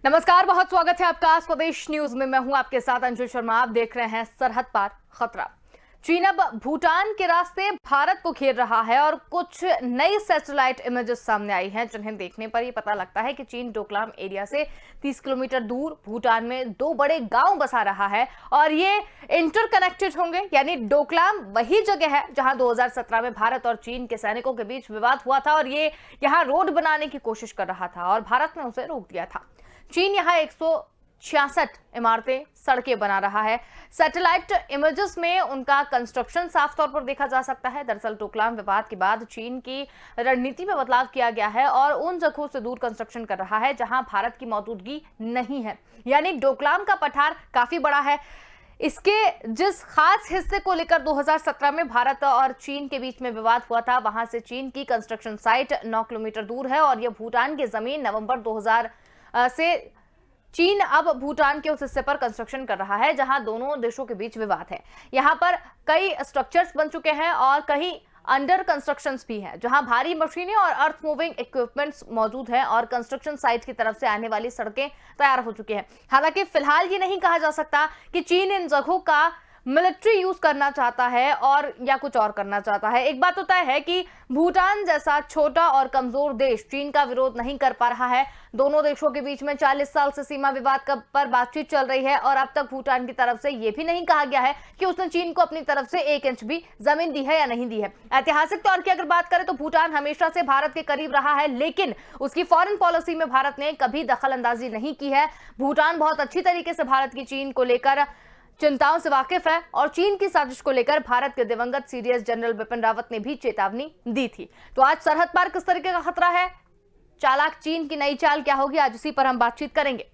नमस्कार, बहुत स्वागत है आपका स्वदेश न्यूज में। मैं हूं आपके साथ अंशु शर्मा। आप देख रहे हैं सरहद पार खतरा। चीन अब भूटान के रास्ते भारत को घेर रहा है और कुछ नई सैटेलाइट इमेजेस सामने आई हैं, जिन्हें देखने पर यह पता लगता है कि चीन डोकलाम एरिया से 30 किलोमीटर दूर भूटान में 2 बड़े गांव बसा रहा है और ये इंटरकनेक्टेड होंगे। यानी डोकलाम वही जगह है जहां 2017 में भारत और चीन के सैनिकों के बीच विवाद हुआ था और ये यहां रोड बनाने की कोशिश कर रहा था और भारत ने उसे रोक दिया था। चीन यहां 166 इमारतें, सड़कें बना रहा है। सैटेलाइट इमेजेस में उनका कंस्ट्रक्शन साफ तौर पर देखा जा सकता है। दरअसल डोकलाम विवाद के बाद चीन की रणनीति में बदलाव किया गया है और उन जगहों से दूर कंस्ट्रक्शन कर रहा है जहां भारत की मौजूदगी नहीं है। यानी डोकलाम का पठार काफी बड़ा है। इसके जिस खास हिस्से को लेकर 2017 में भारत और चीन के बीच में विवाद हुआ था, वहां से चीन की कंस्ट्रक्शन साइट 9 किलोमीटर दूर है और यह भूटान की जमीन। नवंबर 2000 से चीन अब भूटान के उस हिस्से पर कंस्ट्रक्शन कर रहा है जहां दोनों देशों के बीच विवाद है। यहां पर कई स्ट्रक्चर्स बन चुके हैं और कहीं अंडर कंस्ट्रक्शंस भी हैं, जहां भारी मशीनें और अर्थ मूविंग इक्विपमेंट्स मौजूद हैं और कंस्ट्रक्शन साइट की तरफ से आने वाली सड़कें तैयार हो चुकी हैं। हालांकि फिलहाल ये नहीं कहा जा सकता कि चीन इन जगहों का मिलिट्री यूज करना चाहता है और या कुछ और करना चाहता है। एक बात तो तय है कि भूटान जैसा छोटा और कमजोर देश चीन का विरोध नहीं कर पा रहा है। दोनों देशों के बीच में 40 साल से सीमा विवाद पर बातचीत चल रही है और अब तक भूटान की तरफ से यह भी नहीं कहा गया है कि उसने चीन को अपनी तरफ से 1 इंच भी जमीन दी है या नहीं दी है। ऐतिहासिक तौर की अगर बात करें तो भूटान हमेशा से भारत के करीब रहा है, लेकिन उसकी फॉरेन पॉलिसी में भारत ने कभी दखल अंदाजी नहीं की है। भूटान बहुत अच्छी तरीके से भारत की चीन को लेकर चिंताओं से वाकिफ है और चीन की साजिश को लेकर भारत के दिवंगत सीडीएस जनरल बिपिन रावत ने भी चेतावनी दी थी। तो आज सरहद पार किस तरीके का खतरा है, चालाक चीन की नई चाल क्या होगी, आज उसी पर हम बातचीत करेंगे।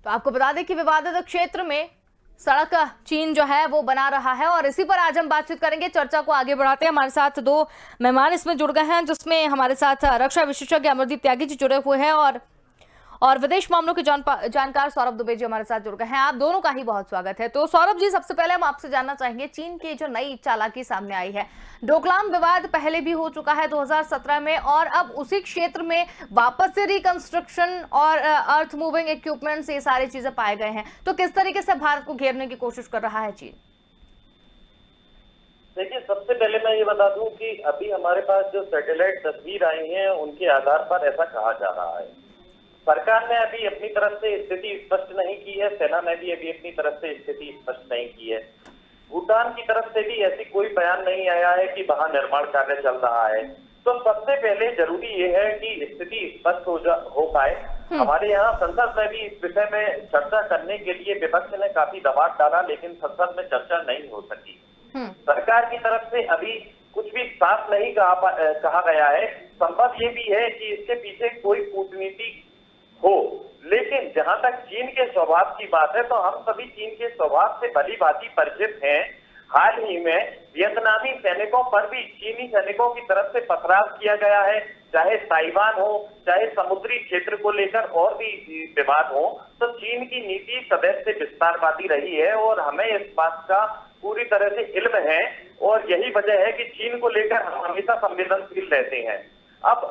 तो आपको बता दें कि विवादित क्षेत्र में सड़क चीन जो है वो बना रहा है और इसी पर आज हम बातचीत करेंगे। चर्चा को आगे बढ़ाते हैं। हमारे साथ 2 मेहमान इसमें जुड़ गए हैं, जिसमें हमारे साथ रक्षा विशेषज्ञ अमरदीप त्यागी जी जुड़े हुए हैं और विदेश मामलों के जानकार सौरभ दुबे जी हमारे साथ जुड़ गए हैं। आप दोनों का ही बहुत स्वागत है। तो सौरभ जी, सबसे पहले हम आपसे जानना चाहेंगे, चीन की जो नई चालाकी सामने आई है, डोकलाम विवाद पहले भी हो चुका है 2017 में और अब उसी क्षेत्र में वापस से रिकंस्ट्रक्शन और अर्थ मूविंग इक्विपमेंट्स, ये सारी चीजें पाए गए हैं। तो किस तरीके से भारत को घेरने की कोशिश कर रहा है चीन? देखिए, सबसे पहले मैं ये बता दूं कि अभी हमारे पास जो सैटेलाइट तस्वीर आई हैं उनके आधार पर ऐसा कहा जा रहा है। सरकार ने अभी अपनी तरफ से स्थिति स्पष्ट नहीं की है, सेना ने भी अभी अपनी तरफ से स्थिति स्पष्ट नहीं की है। भूटान की तरफ से भी ऐसी कोई बयान नहीं आया है कि वहां निर्माण कार्य चल रहा है। तो सबसे पहले जरूरी ये है कि स्थिति स्पष्ट हो पाए। हमारे यहाँ संसद में भी इस विषय में चर्चा करने के लिए विपक्ष ने काफी दबाव डाला, लेकिन संसद में चर्चा नहीं हो सकी। सरकार की तरफ से अभी कुछ भी साफ नहीं कहा गया है। संभव ये भी है कि इसके पीछे कोई कूटनीति हो, लेकिन जहां तक चीन के स्वभाव की बात है तो हम सभी चीन के स्वभाव से भली भांति परिचित हैं। हाल ही में वियतनामी सैनिकों पर भी चीनी सैनिकों की तरफ से पथराव किया गया है, चाहे ताइवान हो, चाहे समुद्री क्षेत्र को लेकर और भी विवाद हो। तो चीन की नीति सदैव से विस्तारवादी रही है और हमें इस बात का पूरी तरह से इल्म है और यही वजह है कि चीन को लेकर हम हमेशा संवेदनशील रहते हैं। अब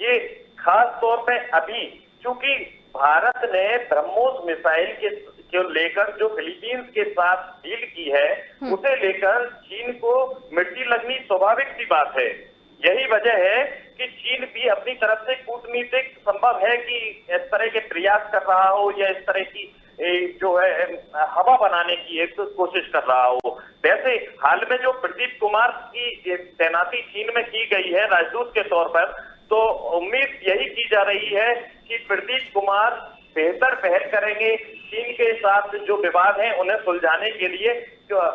ये खास तौर पर अभी क्योंकि भारत ने ब्रह्मोस मिसाइल के लेकर जो फिलीपींस के साथ डील की है, उसे लेकर चीन को मिट्टी लगनी स्वाभाविक सी बात है। यही वजह है कि चीन भी अपनी तरफ से कूटनीतिक संभव है कि इस तरह के प्रयास कर रहा हो या इस तरह की जो है हवा बनाने की एक कोशिश कर रहा हो। वैसे हाल में जो प्रदीप कुमार की तैनाती चीन में की गई है राजदूत के तौर पर, तो उम्मीद यही की जा रही है कि प्रदीप कुमार बेहतर पहल करेंगे चीन के साथ जो विवाद हैं उन्हें सुलझाने के लिए।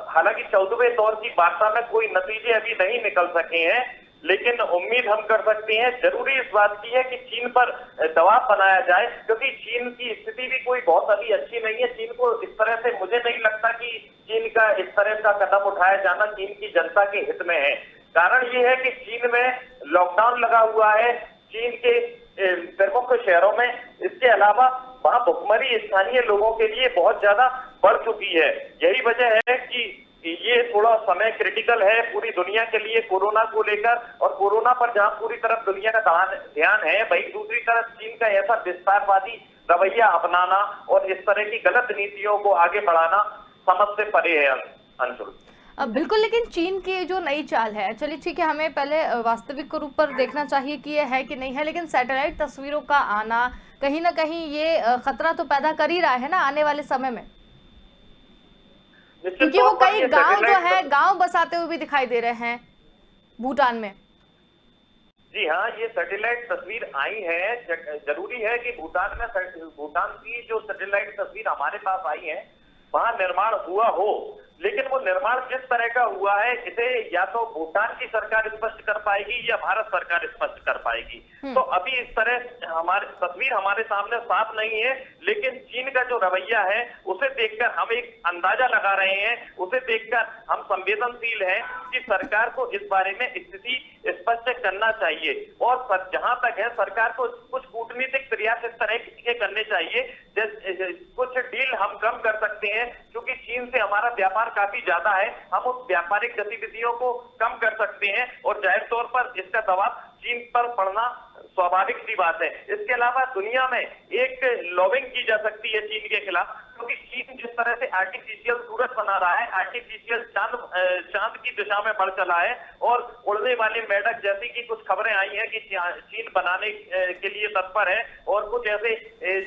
हालांकि 14वें दौर की वार्ता में कोई नतीजे अभी नहीं निकल सके हैं, लेकिन उम्मीद हम कर सकते हैं। जरूरी इस बात की है कि चीन पर दबाव बनाया जाए, क्योंकि चीन की स्थिति भी कोई बहुत अभी अच्छी नहीं है। चीन को इस तरह से मुझे नहीं लगता कि चीन का इस तरह का कदम उठाया जाना चीन की जनता के हित में है। कारण ये है कि चीन में लॉकडाउन लगा हुआ है, चीन के प्रमुख शहरों में। इसके अलावा वहां भुखमरी स्थानीय लोगों के लिए बहुत ज्यादा बढ़ चुकी है। यही वजह है कि ये थोड़ा समय क्रिटिकल है पूरी दुनिया के लिए कोरोना को लेकर, और कोरोना पर जहां पूरी तरफ दुनिया का ध्यान है, वही दूसरी तरफ चीन का ऐसा विस्तारवादी रवैया अपनाना और इस तरह की गलत नीतियों को आगे बढ़ाना समझ से परे है अंशुल। बिल्कुल, लेकिन चीन की जो नई चाल है, चलिए ठीक है, हमें पहले वास्तविक रूप पर देखना चाहिए कि ये है कि नहीं है, लेकिन सैटेलाइट तस्वीरों का आना कहीं ना कहीं ये खतरा तो पैदा कर ही रहा है ना आने वाले समय में, क्योंकि वो कई गांव जो है गांव बसाते हुए भी दिखाई दे रहे हैं भूटान में। जी हाँ, ये सैटेलाइट तस्वीर आई है। जरूरी है कि भूटान की जो सैटेलाइट तस्वीर हमारे पास आई है वहां निर्माण हुआ हो, लेकिन वो निर्माण किस तरह का हुआ है इसे या तो भूटान की सरकार स्पष्ट कर पाएगी या भारत सरकार स्पष्ट कर पाएगी। तो अभी इस तरह हमारे तस्वीर हमारे सामने साफ नहीं है, लेकिन चीन का जो रवैया है उसे देखकर हम एक अंदाजा लगा रहे हैं, उसे देखकर हम संवेदनशील हैं कि सरकार को इस बारे में स्थिति स्पष्ट करना चाहिए। और जहां तक है, सरकार को कुछ कूटनीतिक प्रयास इस तरह के करने चाहिए, जैसे कुछ डील हम कम कर सकते हैं, क्योंकि चीन से हमारा व्यापार काफी ज्यादा है, हम उस व्यापारिक गतिविधियों को कम कर सकते हैं और जाहिर तौर पर इसका दबाव चीन पर पड़ना स्वाभाविक सी बात है। इसके अलावा दुनिया में एक लॉबिंग की जा सकती है चीन के खिलाफ, क्योंकि चीन जिस तरह से आर्टिफिशियल सूरज बना रहा है, आर्टिफिशियल चांद की दिशा में बढ़ चला है, और उड़ने वाले मेढक जैसी की कुछ खबरें आई हैं कि चीन बनाने के लिए तत्पर है और कुछ ऐसे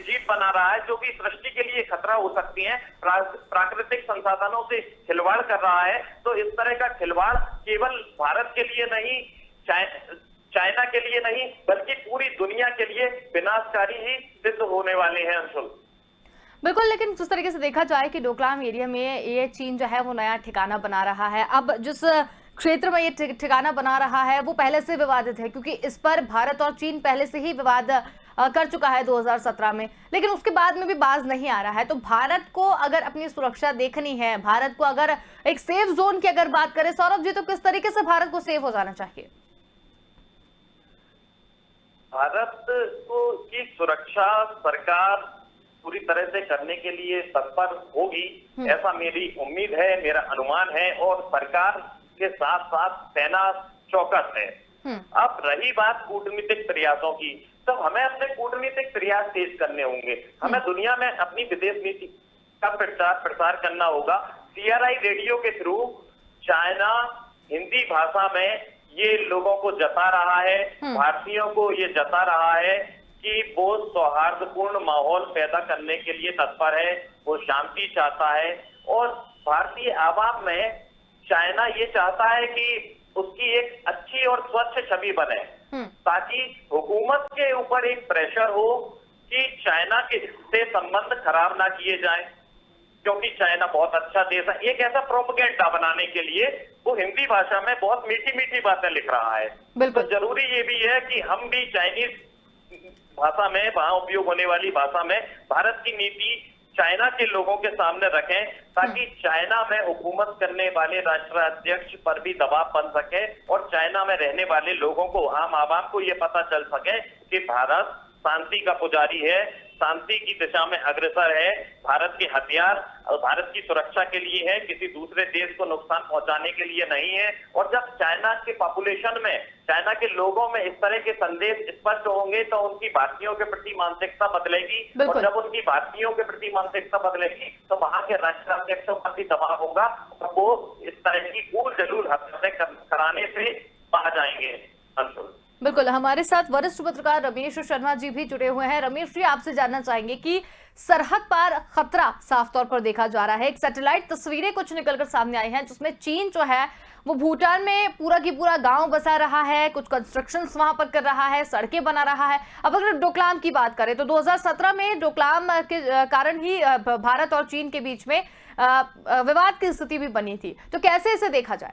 जीप बना रहा है जो कि सृष्टि के लिए खतरा हो सकती है, प्राकृतिक संसाधनों से खिलवाड़ कर रहा है। तो इस तरह का खिलवाड़ केवल भारत के लिए नहीं, चाइना के लिए नहीं, बल्कि पूरी दुनिया के लिए विनाशकारी ही सिद्ध होने वाले हैं अंशुल। बिल्कुल, लेकिन जिस तरीके से देखा जाए कि डोकलाम एरिया में ये चीन जो है वो नया ठिकाना बना रहा है, अब जिस क्षेत्र में ये ठिकाना बना रहा है वो पहले से विवादित है, क्योंकि इस पर भारत और चीन पहले से ही विवाद कर चुका है 2017 में, लेकिन उसके बाद में भी बाज नहीं आ रहा है। तो भारत को अगर अपनी सुरक्षा देखनी है, भारत को अगर एक सेफ जोन की अगर बात करें सौरभ जी, तो किस तरीके से भारत को सेफ हो जाना चाहिए? भारत को की सुरक्षा सरकार पूरी तरह से करने के लिए तत्पर होगी, ऐसा मेरी उम्मीद है, मेरा अनुमान है, और सरकार के साथ साथ सेना चौकस है। अब रही बात कूटनीतिक प्रयासों की, तो हमें अपने कूटनीतिक प्रयास तेज करने होंगे, हमें दुनिया में अपनी विदेश नीति का प्रसार करना होगा। CRI रेडियो के थ्रू चाइना हिंदी भाषा में ये लोगों को जता रहा है, भारतीयों को ये जता रहा है कि वो सौहार्दपूर्ण माहौल पैदा करने के लिए तत्पर है, वो शांति चाहता है, और भारतीय आवाम में चाइना ये चाहता है कि उसकी एक अच्छी और स्वच्छ छवि बने, ताकि हुकूमत के ऊपर एक प्रेशर हो कि चाइना के से संबंध खराब ना किए जाएं, क्योंकि चाइना बहुत अच्छा देश है। एक ऐसा प्रोपेगेंडा बनाने के लिए वो हिंदी भाषा में बहुत मीठी मीठी बातें लिख रहा है। तो जरूरी ये भी है कि हम भी चाइनीज भाषा में, वहां उपयोग होने वाली भाषा में भारत की नीति चाइना के लोगों के सामने रखें, ताकि चाइना में हुकूमत करने वाले राष्ट्राध्यक्ष पर भी दबाव बन सके और चाइना में रहने वाले लोगों को, आम आवाम को ये पता चल सके कि भारत शांति का पुजारी है, शांति की दिशा में अग्रसर है, भारत के हथियार और भारत की सुरक्षा के लिए है, किसी दूसरे देश को नुकसान पहुंचाने के लिए नहीं है। और जब चाइना के पॉपुलेशन में, चाइना के लोगों में इस तरह के संदेश स्पष्ट होंगे तो उनकी भारतीयों के प्रति मानसिकता बदलेगी, और जब उनकी भारतीयों के प्रति मानसिकता बदलेगी तो वहां के राष्ट्राध्यक्षों पर भी दबाव होगा और वो इस तरह की भूल जरूर हरकतें कराने से आ जाएंगे। अंशुल, बिल्कुल, हमारे साथ वरिष्ठ पत्रकार रमेश शर्मा जी भी जुड़े हुए हैं। रमेश जी, आपसे जानना चाहेंगे कि सरहद पार खतरा साफ तौर पर देखा जा रहा है। एक सैटेलाइट तस्वीरें कुछ निकलकर सामने आई हैं जिसमें चीन जो है वो भूटान में पूरा की पूरा गांव बसा रहा है, कुछ कंस्ट्रक्शंस वहां पर कर रहा है, सड़कें बना रहा है। अब अगर डोकलाम की बात करें तो 2017 में डोकलाम के कारण ही भारत और चीन के बीच में विवाद की स्थिति भी बनी थी, तो कैसे इसे देखा जाए?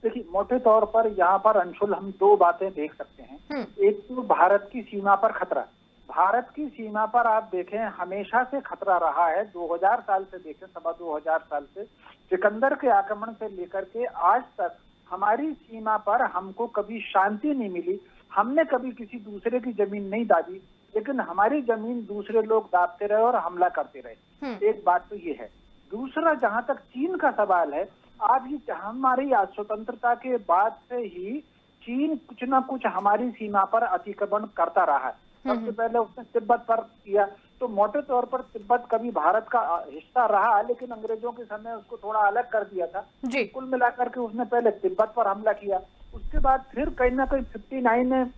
देखिए, मोटे तौर पर यहाँ पर अंशुल हम दो बातें देख सकते हैं। एक तो भारत की सीमा पर खतरा, भारत की सीमा पर आप देखें हमेशा से खतरा रहा है। 2000 साल से देखें, 2,2500 साल से, सिकंदर के आक्रमण से लेकर के आज तक हमारी सीमा पर हमको कभी शांति नहीं मिली। हमने कभी किसी दूसरे की जमीन नहीं दाबी, लेकिन हमारी जमीन दूसरे लोग दाबते रहे और हमला करते रहे। एक बात तो ये है। दूसरा, जहां तक चीन का सवाल है, आज ये हमारी स्वतंत्रता के बाद से ही चीन कुछ ना कुछ हमारी सीमा पर अतिक्रमण करता रहा है। सबसे पहले उसने तिब्बत पर किया, तो मोटे तौर पर तिब्बत कभी भारत का हिस्सा रहा, लेकिन अंग्रेजों के समय उसको थोड़ा अलग कर दिया था। जी। कुल मिलाकर के उसने पहले तिब्बत पर हमला किया, उसके बाद फिर कहीं ना कहीं 59 में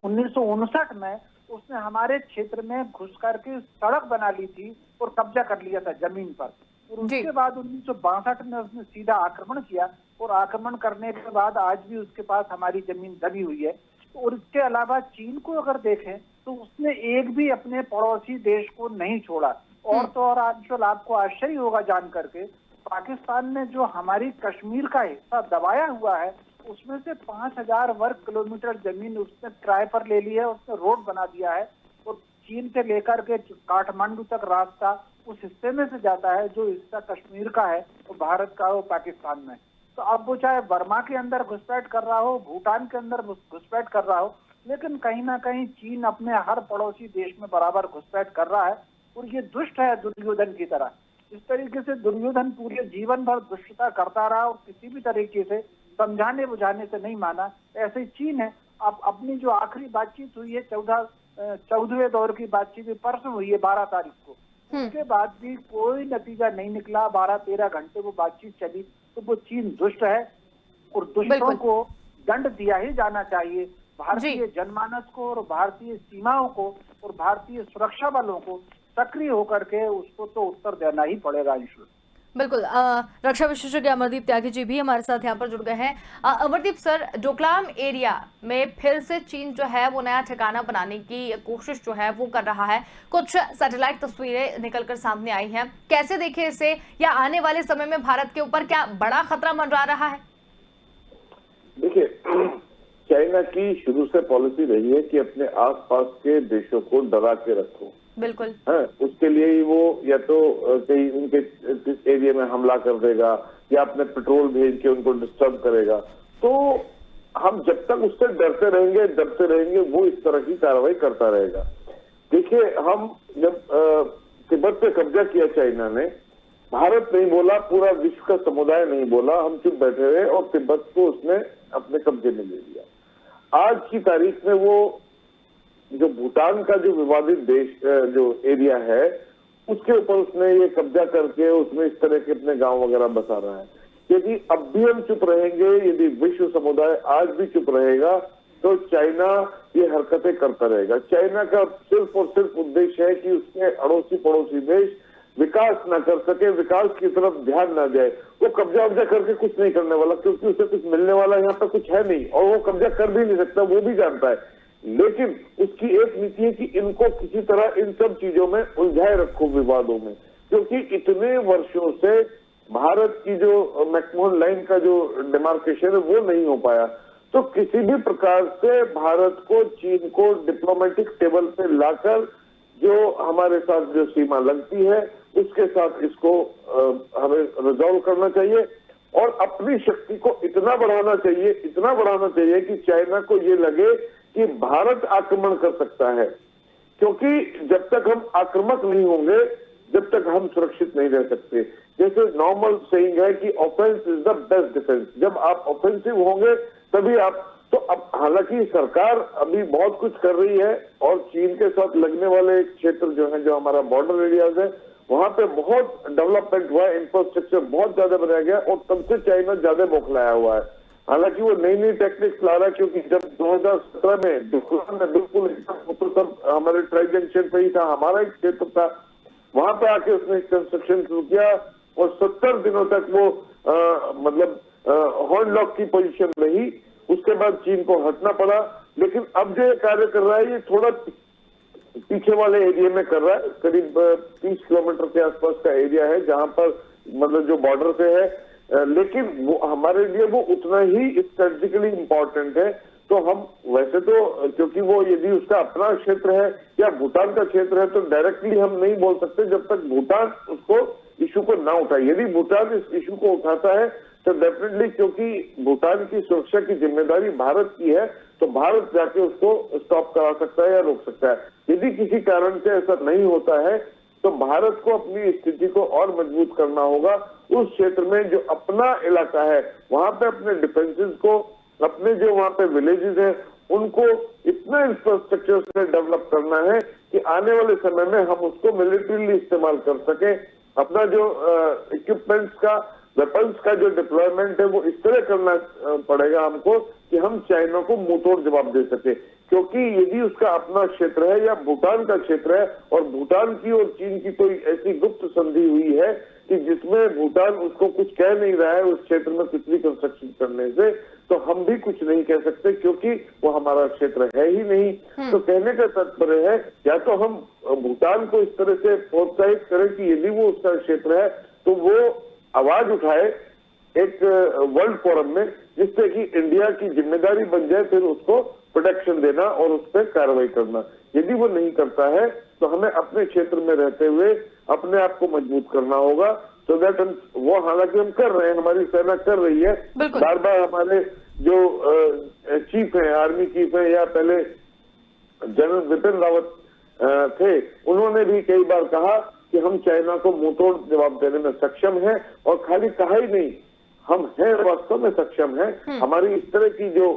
1959 में उसने हमारे क्षेत्र में घुस करके सड़क बना ली थी और कब्जा कर लिया था जमीन पर। और उसके बाद 1962 में उसने सीधा आक्रमण किया, और आक्रमण करने के बाद आज भी उसके पास हमारी जमीन दबी हुई है। और इसके अलावा चीन को अगर देखें तो उसने एक भी अपने पड़ोसी देश को नहीं छोड़ा। और तो और आजकल आपको आश्चर्य होगा जान करके, पाकिस्तान ने जो हमारी कश्मीर का हिस्सा दबाया हुआ है, उसमें से 5000 वर्ग किलोमीटर जमीन उसने किराए पर ले ली है, उसने रोड बना दिया है। और चीन से लेकर के काठमांडू तक रास्ता उस हिस्से में से जाता है जो हिस्सा कश्मीर का है, वो भारत का हो, पाकिस्तान में। तो अब वो चाहे बर्मा के अंदर घुसपैठ कर रहा हो, भूटान के अंदर घुसपैठ कर रहा हो, लेकिन कहीं ना कहीं चीन अपने हर पड़ोसी देश में बराबर घुसपैठ कर रहा है। और ये दुष्ट है दुर्योधन की तरह। इस तरीके से दुर्योधन पूरे जीवन भर दुष्टता करता रहा और किसी भी तरीके से समझाने बुझाने से नहीं माना। ऐसे ही चीन है। अब अपनी जो आखिरी बातचीत हुई है 14वें दौर की बातचीत परसों हुई है 12 तारीख को, उसके बाद भी कोई नतीजा नहीं निकला। 12-13 घंटे वो बातचीत चली। तो वो चीन दुष्ट है और दुष्टों को दंड दिया ही जाना चाहिए। भारतीय जनमानस को और भारतीय सीमाओं को और भारतीय सुरक्षा बलों को सक्रिय होकर के उसको तो उत्तर देना ही पड़ेगा। बिल्कुल। रक्षा विशेषज्ञ अमरदीप त्यागी जी भी हमारे साथ यहाँ पर जुड़ गए हैं। अमरदीप सर, डोकलाम एरिया में फिर से चीन जो है वो नया ठिकाना बनाने की कोशिश जो है वो कर रहा है। कुछ सैटेलाइट तस्वीरें निकलकर सामने आई हैं, कैसे देखें इसे, या आने वाले समय में भारत के ऊपर क्या बड़ा खतरा मंडरा रहा है? देखिए, चाइना की शुरू से पॉलिसी रही है कि अपने आसपास के देशों को डरा के रखो। बिल्कुल है, उसके लिए ही वो या तो कहीं उनके एरिया में हमला कर देगा या अपने पेट्रोल भेज के उनको डिस्टर्ब करेगा। तो हम जब तक उससे डरते रहेंगे वो इस तरह की कार्रवाई करता रहेगा। देखिए, हम जब तिब्बत पे कब्जा किया चाइना ने, भारत नहीं बोला, पूरा विश्व का समुदाय नहीं बोला, हम चुप बैठे रहे और तिब्बत को उसने अपने कब्जे में ले लिया। आज की तारीख में वो जो भूटान का जो विवादित देश जो एरिया है, उसके ऊपर उसने ये कब्जा करके उसमें इस तरह के अपने गांव वगैरह बसा रहा है। यदि अब भी हम चुप रहेंगे, यदि विश्व समुदाय आज भी चुप रहेगा, तो चाइना ये हरकतें करता रहेगा। चाइना का सिर्फ और सिर्फ उद्देश्य है कि उसके अड़ोसी पड़ोसी देश विकास न कर सके, विकास की तरफ ध्यान न जाए। वो कब्जा वब्जा करके कुछ नहीं करने वाला, क्योंकि उसे कुछ मिलने वाला यहाँ पर कुछ है नहीं, और वो कब्जा कर भी नहीं सकता, वो भी जानता है। लेकिन उसकी एक नीति है कि इनको किसी तरह इन सब चीजों में उलझाए रखो, विवादों में, क्योंकि इतने वर्षों से भारत की जो मैकमोहन लाइन का जो डिमार्केशन है वो नहीं हो पाया। तो किसी भी प्रकार से भारत को, चीन को डिप्लोमेटिक टेबल पे लाकर जो हमारे साथ जो सीमा लगती है उसके साथ इसको हमें रिजॉल्व करना चाहिए, और अपनी शक्ति को इतना बढ़ाना चाहिए कि चाइना को ये लगे कि भारत आक्रमण कर सकता है। क्योंकि जब तक हम आक्रामक नहीं होंगे, जब तक हम सुरक्षित नहीं रह सकते। जैसे नॉर्मल सेइंग है कि offence is the best defence. जब आप ऑफेंसिव होंगे तभी आप, तो अब हालांकि सरकार अभी बहुत कुछ कर रही है, और चीन के साथ लगने वाले क्षेत्र जो है, जो हमारा बॉर्डर एरियाज है, वहां पे बहुत डेवलपमेंट हुआ है, इंफ्रास्ट्रक्चर बहुत ज्यादा बनाया गया, और तब से चाइना ज्यादा बौखलाया हुआ है। हालांकि वो नई नई टेक्निक्स ला रहा है, क्योंकि जब 2017 में बिल्कुल सब हमारे ट्राई जंक्शन पे ही था, हमारा एक क्षेत्र था, वहां पे आके उसने कंस्ट्रक्शन शुरू किया, और 70 दिनों तक वो मतलब हॉर्न लॉक की पोजीशन रही। उसके बाद चीन को हटना पड़ा। लेकिन अब जो ये कार्य कर रहा है, ये थोड़ा पीछे वाले एरिया में कर रहा है। करीब 30 किलोमीटर के आसपास का एरिया है, जहां पर मतलब जो बॉर्डर पे है, लेकिन वो हमारे लिए वो उतना ही स्ट्रेटेजिकली इम्पोर्टेंट है। तो हम वैसे तो, क्योंकि वो यदि उसका अपना क्षेत्र है या भूटान का क्षेत्र है, तो डायरेक्टली हम नहीं बोल सकते जब तक भूटान उसको इशू को ना उठाए। यदि भूटान इस इशू को उठाता है तो डेफिनेटली, क्योंकि भूटान की सुरक्षा की जिम्मेदारी भारत की है, तो भारत जाके उसको स्टॉप करा सकता है या रोक सकता है। यदि किसी कारण से ऐसा नहीं होता है, तो भारत को अपनी स्थिति को और मजबूत करना होगा। उस क्षेत्र में जो अपना इलाका है वहां पे अपने डिफेंसेस को, अपने जो वहां पे विलेजेस हैं उनको इतना इंफ्रास्ट्रक्चर से डेवलप करना है कि आने वाले समय में हम उसको मिलिट्रीली इस्तेमाल कर सके। अपना जो इक्विपमेंट्स का, वेपन्स का जो डिप्लॉयमेंट है वो इस तरह करना पड़ेगा हमको कि हम चाइना को मुंहतोड़ जवाब दे सके। क्योंकि यदि उसका अपना क्षेत्र है या भूटान का क्षेत्र है और भूटान की और चीन की कोई ऐसी गुप्त संधि हुई है कि जिसमें भूटान उसको कुछ कह नहीं रहा है उस क्षेत्र में कुछ भी कंस्ट्रक्शन करने से, तो हम भी कुछ नहीं कह सकते क्योंकि वो हमारा क्षेत्र है ही नहीं। तो कहने का तात्पर्य है या तो हम भूटान को इस तरह से प्रोत्साहित करें कि यदि वो उसका क्षेत्र है तो वो आवाज उठाए एक वर्ल्ड फोरम में, जिससे कि इंडिया की जिम्मेदारी बन जाए फिर उसको प्रोटेक्शन देना और उस पर कार्रवाई करना। यदि वो नहीं करता है तो हमें अपने क्षेत्र में रहते हुए अपने आप को मजबूत करना होगा। सो दैट वो हालांकि हम कर रहे हैं, हमारी सेना कर रही है, बार बार हमारे जो चीफ है, आर्मी चीफ है या पहले जनरल बिपिन रावत थे, उन्होंने भी कई बार कहा कि हम चाइना को मुंहतोड़ जवाब देने में सक्षम हैं। और खाली कहा ही नहीं, हम हैं, वास्तव में सक्षम हैं। हमारी इस तरह की जो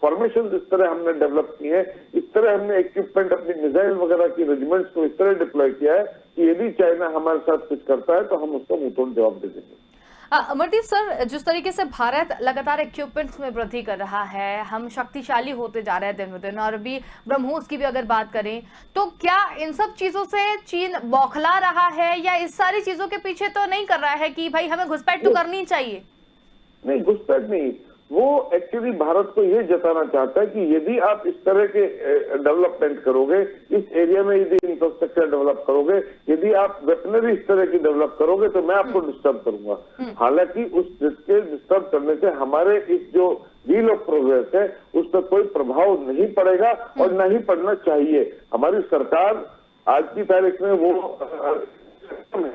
फॉर्मेशन इस तरह हमने डेवलप की है, इस तरह हमने इक्विपमेंट अपनी मिसाइल वगैरह की रेजिमेंट्स को इस तरह डिप्लॉय किया है कि यदि चाइना हमारे साथ कुछ करता है तो हम उसको मुंहतोड़ जवाब दे देंगे। अमरदीप सर, जिस तरीके से भारत लगातार इक्विपमेंट्स में वृद्धि कर रहा है, हम शक्तिशाली होते जा रहे हैं दिन ब दिन, और अभी ब्रह्मोस की भी अगर बात करें तो क्या इन सब चीजों से चीन बौखला रहा है या इस सारी चीजों के पीछे तो नहीं कर रहा है कि भाई हमें घुसपैठ तो करनी चाहिए? नहीं, घुसपैठ नहीं, वो एक्चुअली भारत को ये जताना चाहता है कि यदि आप इस तरह के डेवलपमेंट करोगे, इस एरिया में यदि इंफ्रास्ट्रक्चर डेवलप करोगे, यदि आप वेपनरी इस तरह की डेवलप करोगे तो मैं आपको डिस्टर्ब करूंगा। हालांकि उस जिसके डिस्टर्ब करने से हमारे इस जो व्हील ऑफ प्रोग्रेस है उस पर कोई प्रभाव नहीं पड़ेगा और न ही पड़ना चाहिए। हमारी सरकार आज की तारीख में वो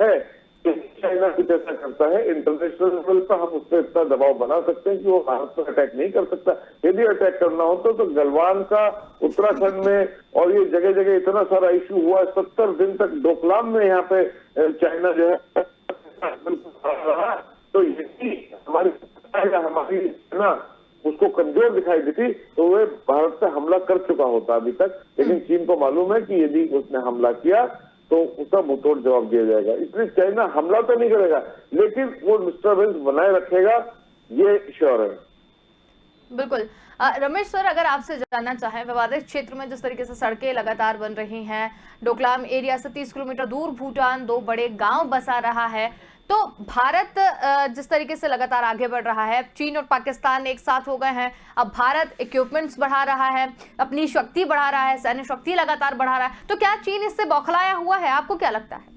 है, चाइना कुछ ऐसा करता है इंटरनेशनल लेवल पर हम उस पर इतना दबाव बना सकते हैं कि वो भारत पर अटैक नहीं कर सकता। यदि अटैक करना हो तो गलवान का उत्तराखंड में और ये जगह जगह इतना सारा इश्यू हुआ, 70 दिन तक डोकलाम में यहाँ पे चाइना जो है तो यदि हमारी सेना उसको कमजोर दिखाई देती तो वह भारत पे हमला कर चुका होता अभी तक। लेकिन चीन को मालूम है कि यदि उसने हमला किया तो उसका मुंहतोड़ जवाब दिया जाएगा, इसलिए चाइना हमला तो नहीं करेगा लेकिन वो डिस्टर्बेंस बनाए रखेगा, ये श्योर है। बिल्कुल। रमेश सर, अगर आपसे जानना चाहें, विवादित क्षेत्र में जिस तरीके से सड़कें लगातार बन रही हैं, डोकलाम एरिया से 30 किलोमीटर दूर भूटान 2 बड़े गांव बसा रहा है, तो भारत जिस तरीके से लगातार आगे बढ़ रहा है, चीन और पाकिस्तान एक साथ हो गए हैं, अब भारत इक्विपमेंट्स बढ़ा रहा है, अपनी शक्ति बढ़ा रहा है, सैन्य शक्ति लगातार बढ़ा रहा है, तो क्या चीन इससे बौखलाया हुआ है? आपको क्या लगता है?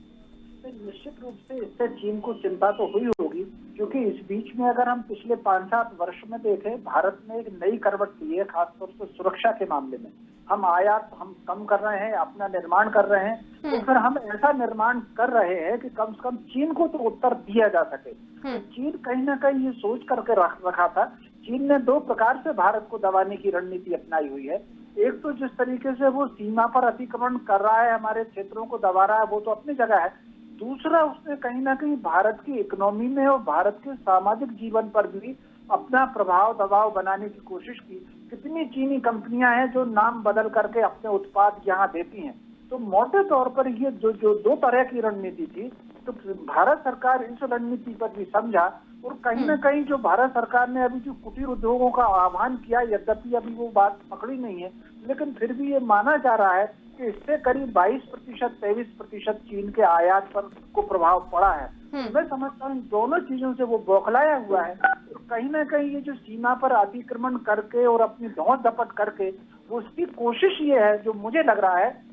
निश्चित रूप से इससे चीन को चिंता तो हुई होगी, क्योंकि इस बीच में अगर हम पिछले 5-7 वर्ष में देखें, भारत ने एक नई करवट ली है, खासतौर से सुरक्षा के मामले में। हम आयात हम कम कर रहे हैं, अपना निर्माण कर रहे हैं, तो फिर हम ऐसा निर्माण कर रहे हैं कि कम से कम चीन को तो उत्तर दिया जा सके। तो चीन कहीं ना कहीं ये सोच करके रखा था। चीन ने 2 प्रकार से भारत को दबाने की रणनीति अपनाई हुई है। एक तो जिस तरीके से वो सीमा पर अतिक्रमण कर रहा है, हमारे क्षेत्रों को दबा रहा है, वो तो अपनी जगह है। दूसरा, उसने कहीं ना कहीं भारत की इकोनॉमी में और भारत के सामाजिक जीवन पर भी अपना प्रभाव दबाव बनाने की कोशिश की। कितनी चीनी कंपनियां हैं जो नाम बदल करके अपने उत्पाद यहाँ देती हैं। तो मोटे तौर पर ये जो 2 तरह की रणनीति थी, तो भारत सरकार इस रणनीति पर भी समझा और कहीं ना कहीं जो भारत सरकार ने अभी जो कुटीर उद्योगों का आह्वान किया, यद्यपि अभी वो बात पकड़ी नहीं है, लेकिन फिर भी ये माना जा रहा है कि इससे करीब 22% 23% चीन के आयात पर को प्रभाव पड़ा है। तो मैं समझता हूँ दोनों चीजों से वो बौखलाया हुआ है। तो कहीं ना कहीं ये जो सीमा पर अतिक्रमण करके और अपनी धौंस धपट करके वो उसकी कोशिश ये है, जो मुझे लग रहा है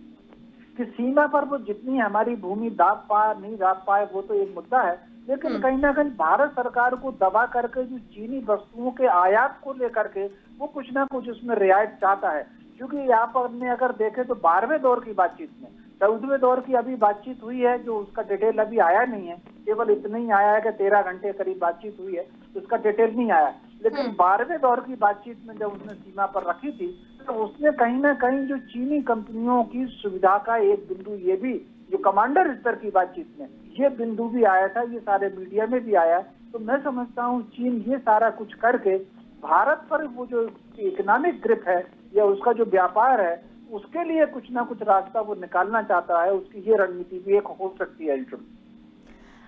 कि सीमा पर वो जितनी हमारी भूमि दाब पाए नहीं दाब पाए वो तो एक मुद्दा है, लेकिन कहीं ना कहीं भारत सरकार को दबा करके जो चीनी वस्तुओं के आयात को लेकर के वो कुछ ना कुछ उसमें रियायत चाहता है। क्योंकि यहाँ पर हमने अगर देखें तो 12वें दौर की बातचीत में 14वें दौर की अभी बातचीत हुई है, जो उसका डिटेल अभी आया नहीं है, केवल इतना ही आया है कि 13 घंटे करीब बातचीत हुई है, उसका डिटेल नहीं आया। लेकिन 12वें दौर की बातचीत में जब उसने सीमा पर रखी थी उसने कहीं ना कहीं जो चीनी कंपनियों की सुविधा का एक बिंदु, ये भी जो कमांडर स्तर की बातचीत में ये बिंदु भी आया था, ये सारे मीडिया में भी आया। तो मैं समझता हूँ चीन ये सारा कुछ करके भारत पर वो जो इकोनॉमिक ग्रिप है या उसका जो व्यापार है उसके लिए कुछ ना कुछ रास्ता वो निकालना चाहता है। उसकी ये रणनीति भी एक हो सकती है।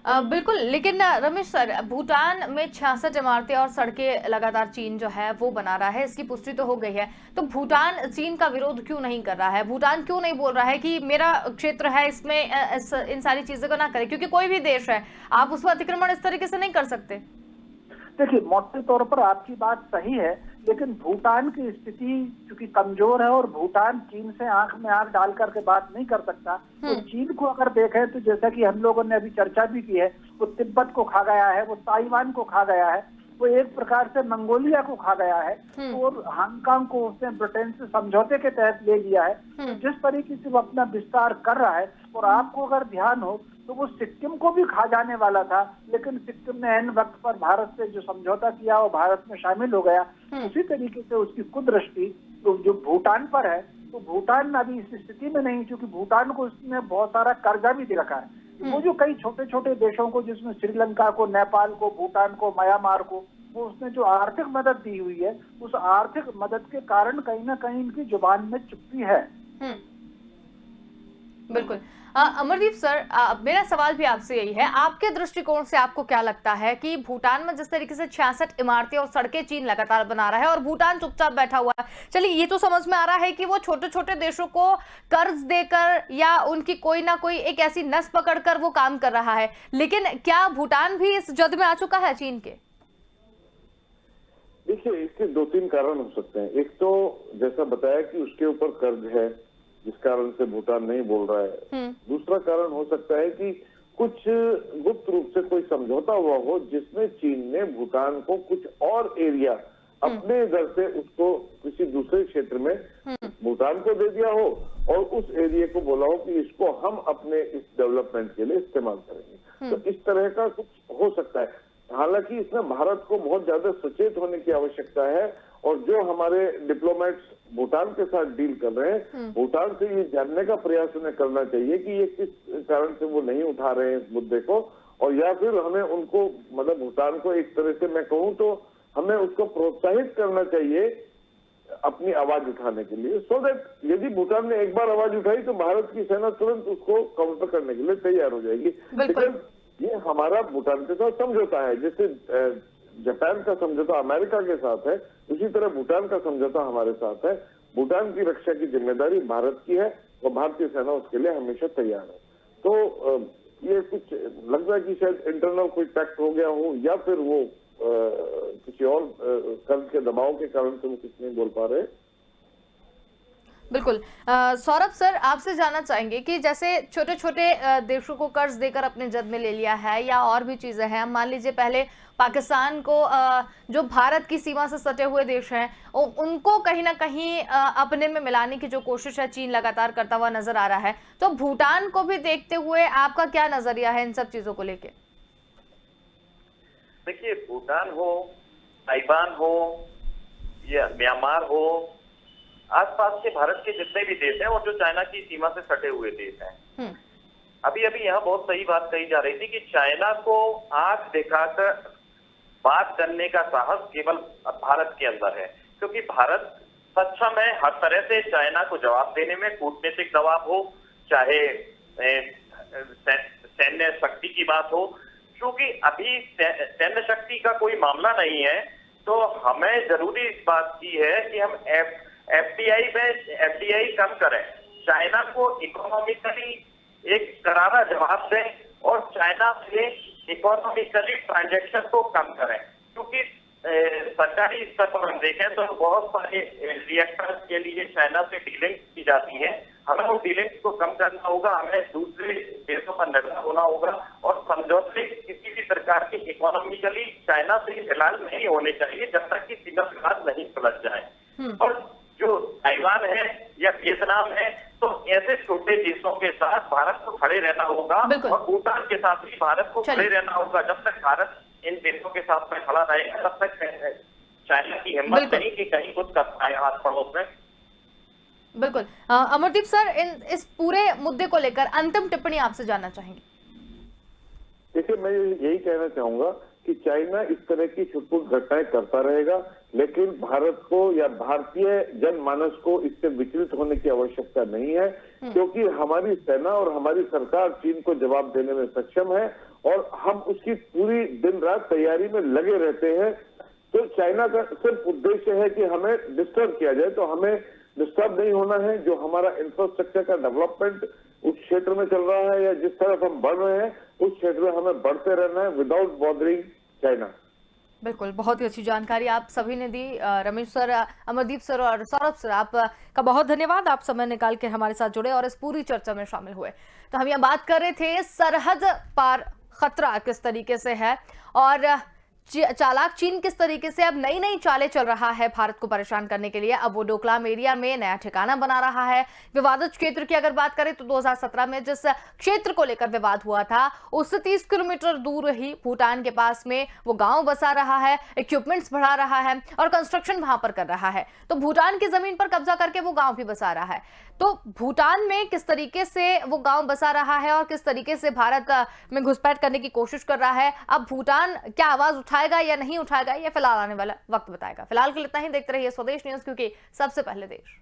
बिल्कुल, लेकिन रमेश सर, भूटान में 66 इमारतें और सड़कें लगातार चीन जो है वो बना रहा है, इसकी पुष्टि तो हो गई है। तो भूटान चीन का विरोध क्यों नहीं कर रहा है? भूटान क्यों नहीं बोल रहा है कि मेरा क्षेत्र है, इसमें इन सारी चीजों को ना करें? क्योंकि कोई भी देश है, आप उस पर अतिक्रमण इस तरीके से नहीं कर सकते। देखिए, मोटे तौर पर आपकी बात सही है, लेकिन भूटान की स्थिति चूंकि कमजोर है और भूटान चीन से आंख में आंख डाल करके बात नहीं कर सकता। तो चीन को अगर देखें तो जैसा कि हम लोगों ने अभी चर्चा भी की है, वो तिब्बत को खा गया है, वो ताइवान को खा गया है, वो एक प्रकार से मंगोलिया को खा गया है, और हांगकांग को उसने ब्रिटेन से समझौते के तहत ले लिया है। तो जिस तरीके से वो अपना विस्तार कर रहा है, और आपको अगर ध्यान हो तो वो सिक्किम को भी खा जाने वाला था, लेकिन सिक्किम ने एन वक्त पर भारत से जो समझौता किया वो भारत में शामिल हो गया। उसी तरीके से उसकी कुदृष्टि तो जो भूटान पर है, तो भूटान अभी इस स्थिति में नहीं, क्योंकि भूटान को उसने बहुत सारा कर्जा भी दे रखा है। वो जो कई छोटे छोटे देशों को, जिसमें श्रीलंका को, नेपाल को, भूटान को, म्यांमार को, वो उसने जो आर्थिक मदद दी हुई है, उस आर्थिक मदद के कारण कहीं ना कहीं इनकी जुबान में चुप्पी है। बिल्कुल। अमरदीप सर, मेरा सवाल भी आपसे यही है, आपके दृष्टिकोण से आपको क्या लगता है कि भूटान में जिस तरीके से 66 इमारतें और सड़कें चीन लगातार बना रहा है और भूटान चुपचाप बैठा हुआ है, चलिए ये तो समझ में आ रहा है कि वो छोटे छोटे देशों को कर्ज देकर या उनकी कोई ना कोई एक ऐसी नस पकड़कर वो काम कर रहा है, लेकिन क्या भूटान भी इस जद में आ चुका है चीन के? देखिए, इसके 2-3 कारण हो सकते हैं। एक तो जैसा बताया कि उसके ऊपर कर्ज है, जिस कारण से भूटान नहीं बोल रहा है। दूसरा कारण हो सकता है कि कुछ गुप्त रूप से कोई समझौता हुआ हो, जिसमें चीन ने भूटान को कुछ और एरिया अपने इधर से उसको किसी दूसरे क्षेत्र में भूटान को दे दिया हो, और उस एरिया को बोला हो कि इसको हम अपने इस डेवलपमेंट के लिए इस्तेमाल करेंगे। तो इस तरह का कुछ हो सकता है। हालांकि इसमें भारत को बहुत ज्यादा सचेत होने की आवश्यकता है, और जो हमारे डिप्लोमेट्स भूटान के साथ डील कर रहे हैं, भूटान से ये जानने का प्रयास उन्हें करना चाहिए कि ये किस कारण से वो नहीं उठा रहे हैं इस मुद्दे को, और या फिर हमें उनको, मतलब भूटान को एक तरह से मैं कहूँ तो हमें उसको प्रोत्साहित करना चाहिए अपनी आवाज उठाने के लिए, सो दैट यदि भूटान ने एक बार आवाज उठाई तो भारत की सेना तुरंत उसको काउंटर करने के लिए तैयार हो जाएगी। लेकिन ये हमारा भूटान के साथ समझौता है, जैसे जापान का समझौता अमेरिका के साथ है, उसी तरह भूटान का समझौता हमारे साथ है। भूटान की रक्षा की जिम्मेदारी भारत की है, और भारतीय सेना उसके लिए हमेशा तैयार है। तो ये कुछ लगता है कि शायद इंटरनल कोई पैक्ट हो गया हो, या फिर वो किसी और कर्ज के दबाव के कारण से वो कुछ नहीं बोल पा रहे। बिल्कुल। सौरभ सर, आपसे जानना चाहेंगे कि जैसे छोटे छोटे देशों को कर्ज देकर अपने जद में ले लिया है, या और भी चीजें हैं, मान लीजिए पहले पाकिस्तान को, जो भारत की सीमा से सटे हुए देश हैं, उनको कहीं ना कहीं अपने में मिलाने की जो कोशिश है चीन लगातार करता हुआ नजर आ रहा है। तो भूटान को भी देखते हुए आपका क्या नजरिया है इन सब चीजों को लेके? देखिए, भूटान हो, ताइवान हो या म्यांमार हो, आसपास के भारत के जितने भी देश हैं और जो चाइना की सीमा से सटे हुए देश हैं, अभी अभी यहाँ बहुत सही बात कही जा रही थी कि चाइना को आंख दिखाकर बात करने का साहस केवल भारत के अंदर है, क्योंकि भारत सक्षम है हर तरह से चाइना को जवाब देने में। कूटनीतिक दबाव हो, चाहे सैन्य शक्ति की बात हो, क्योंकि अभी सैन्य शक्ति का कोई मामला नहीं है, तो हमें जरूरी इस बात की है कि हम एफडीआई कम करें, चाइना को इकोनॉमिकली एक करारा जवाब दें, और चाइना से इकोनॉमिकली ट्रांजैक्शन को कम करें। क्योंकि सरकारी स्तर पर हम देखें तो बहुत सारे रिएक्टर्स के लिए चाइना से डीलिंग की जाती है। हमें वो डीलिंग्स को कम करना होगा, हमें दूसरे देशों पर निर्भर होना होगा, और समझौते किसी भी प्रकार के इकोनॉमिकली चाइना से फिलहाल नहीं होने चाहिए जब तक कि सीमा विवाद नहीं सुलझ जाए। और जो ताइवान है या वियतनाम है, तो ऐसे छोटे देशों के साथ भारत को खड़े रहना होगा, और भूटान के साथ भी भारत को खड़े रहना होगा। जब तक भारत इन देशों के साथ में खड़ा रहेगा, तब तक चाइना की हिम्मत नहीं कि कहीं कुछ कर पाए हाथ पड़ोस में। बिल्कुल। अमरदीप सर, इस पूरे मुद्दे को लेकर अंतिम टिप्पणी आपसे जानना चाहेंगे। देखिए, मैं यही कहना चाहूंगा कि चाइना इस तरह की छुटपुट घटनाएं करता रहेगा, लेकिन भारत को या भारतीय जनमानस को इससे विचलित होने की आवश्यकता नहीं है, क्योंकि हमारी सेना और हमारी सरकार चीन को जवाब देने में सक्षम है और हम उसकी पूरी दिन रात तैयारी में लगे रहते हैं। तो चाइना का सिर्फ उद्देश्य है कि हमें डिस्टर्ब किया जाए, तो हमें डिस्टर्ब नहीं होना है। जो हमारा इंफ्रास्ट्रक्चर का डेवलपमेंट उस क्षेत्र में चल रहा है या जिस तरफ हम बढ़ रहे हैं उस क्षेत्र में हमें बढ़ते रहना है विदाउट बॉदरिंग चाइना। बिल्कुल, बहुत ही अच्छी जानकारी आप सभी ने दी। रमेश सर, अमरदीप सर और सौरभ सर, आपका बहुत धन्यवाद। आप समय निकाल के हमारे साथ जुड़े और इस पूरी चर्चा में शामिल हुए। तो हम यहाँ बात कर रहे थे सरहद पार खतरा किस तरीके से है और चालाक चीन किस तरीके से अब नई नई चालें चल रहा है भारत को परेशान करने के लिए। अब वो डोकलाम एरिया में नया ठिकाना बना रहा है। विवादित क्षेत्र की अगर बात करें तो 2017 में जिस क्षेत्र को लेकर विवाद हुआ था उससे 30 किलोमीटर दूर ही भूटान के पास में वो गांव बसा रहा है, इक्विपमेंट्स बढ़ा रहा है और कंस्ट्रक्शन वहां पर कर रहा है। तो भूटान की जमीन पर कब्जा करके वो गांव भी बसा रहा है। तो भूटान में किस तरीके से वो गांव बसा रहा है और किस तरीके से भारत में घुसपैठ करने की कोशिश कर रहा है, अब भूटान क्या आवाज उठाएगा या नहीं उठाएगा, ये फिलहाल आने वाला वक्त बताएगा। फिलहाल के लिए इतना ही। देखते रहिए स्वदेश न्यूज, क्योंकि सबसे पहले देश।